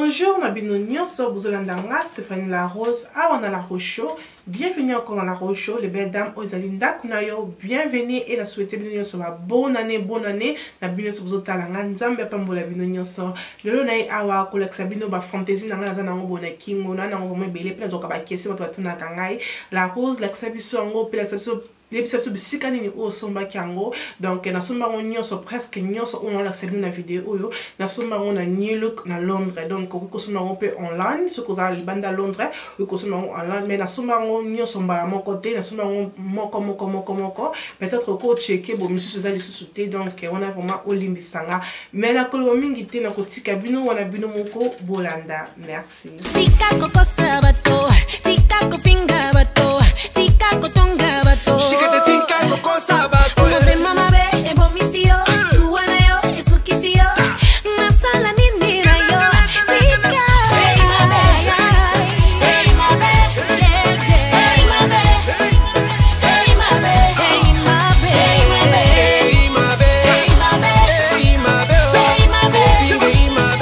Bonjour, Nabino Nyonso, Bozolandanga, Stéphanie La Rose, Awana La Rocho. Bienvenue encore dans La Rocho, les belles dames, Ozalinda Kunayo, bienvenue et la souhaiter Nyonso, bonne année, Nabino Sobozotalanga, Nzambe Pambola Bino Nyonso, le Lonai Awa, Kolek Sabino, ba fantaisie, Nangazana, Bona Kimona, Nango Bele, Plein d'Oka Kesi, Watuna Kangai, La Rose, l'Axabiso, Ango, Pelaxabiso. L'épisode bisikani au somba kiango donc na somba on so presque nyonso on la série na vidéo yo na somba on a New Look na Londres donc ko somba on peut online ce que ça banda Londres ko somba online mais na somba on nyonso mbala mon côté na somba on moko peut-être ko checker bo monsieur ça les sous-souté donc on a vraiment olimbisanga mais na kolo mingi te na ko tika bino wana bino moko bolanda merci tika koko sabato tika ko finga bato tika ko tonga bato Shikete tinka koko sabato Move mama be ebo misio Suwana yo esukisio Nasala nini na yo Tika Hey mabe Hey mabe Hey mabe Hey mabe Hey mabe Hey mabe Hey mabe Hey mabe Hey mabe Hey mabe Hey mabe Hey mabe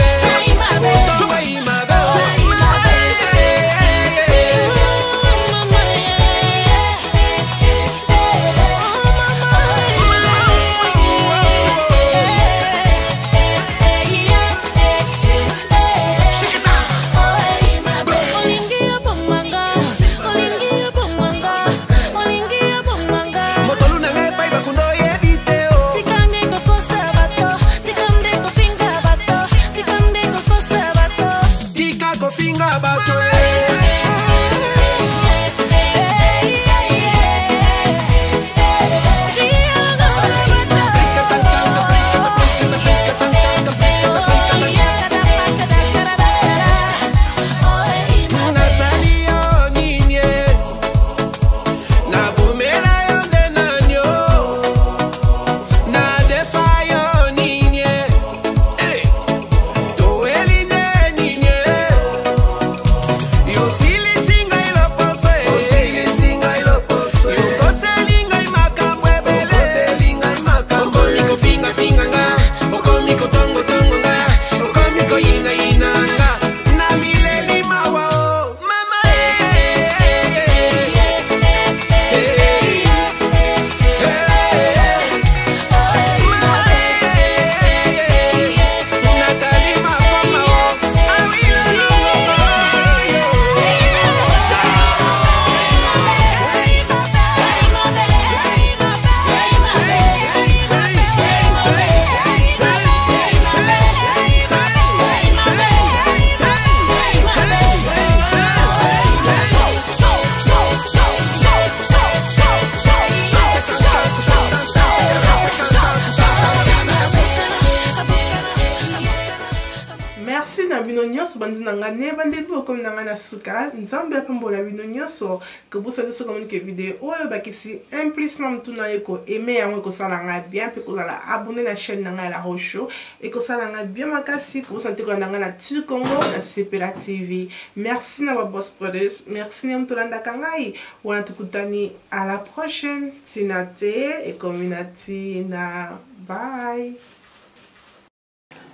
Bino nyonso bandi nanga ne bandi bo comme nanga na suka nzambe pambola bino nyonso que vous savez ce communiquer vidéo oyo bakisi implicitement tuna eko aimer yango ko sala nga bien pe ko sala abonner la chaîne nanga La Rocho et ko sala nga bien makasi que vous sentez ko nanga na Tu Congo na Sepela TV merci na boss brothers merci na mtolanda kangai wana tukutani à la prochaine tinate et community na bye.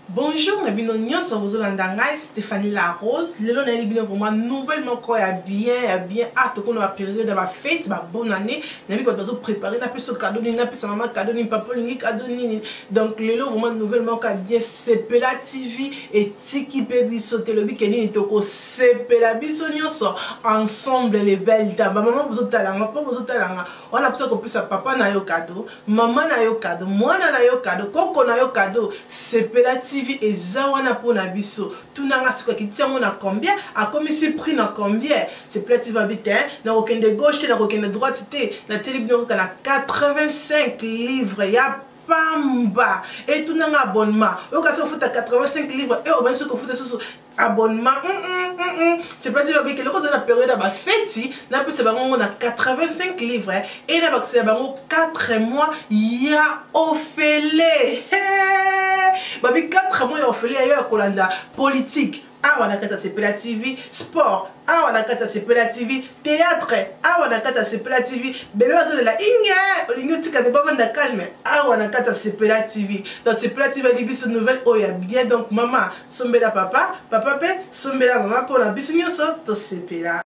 Bonjour, Nabino Nyonso, Bozolandanga, Stéphanie La Rose. Lelo na libino vraiment nouvellement quoi ya bien hâte qu'on a période de la fête, ma bonne année. Nabi quand on préparer na peso cadeau ni na peso maman cadeau ni papa ni cadeau ni. Donc lelo vraiment nouvellement quoi bien Sepela TV et Tiki Baby sauter le week-end ni toko Sepela biso nyonso ensemble les belles dames. Maman bozotalanga, papa bozotalanga. On a besoin qu'on puisse papa na yo cadeau, maman na yo cadeau, mwana na yo cadeau, koko na yo cadeau. Sepela TV et Zawana pour Nabiso. Tout n'a pas qui tient à combien, a comme si prix na combien. C'est peut-être va vite, hein. N'a aucun de gauche, n'a aucun de droite, la télévision a 85 livres, ya pamba. Et tout n'a pas abonnement. Au cas où vous 85 livres, et au moins ce que vous faites abonnement. C'est peut-être va que le cause de la période à ma fête, n'a pas c'est on a 85 livres, et n'a pas c'est 4 mois, ya Ophélie. Babi 4 mois ya Ophélie ailleurs Kolanda politique awa na kati ya Sepela TV, sport awa na kati ya Sepela TV, théâtre awa na kati ya Sepela TV, bébé bazolela inge olingi tika de bavanda calme awa na kati ya Sepela TV. Dans Sepela TV ali biso nouvelle oya bien, donc maman sombela papa, papa pe sombela maman pour la biso nyonso to sepela.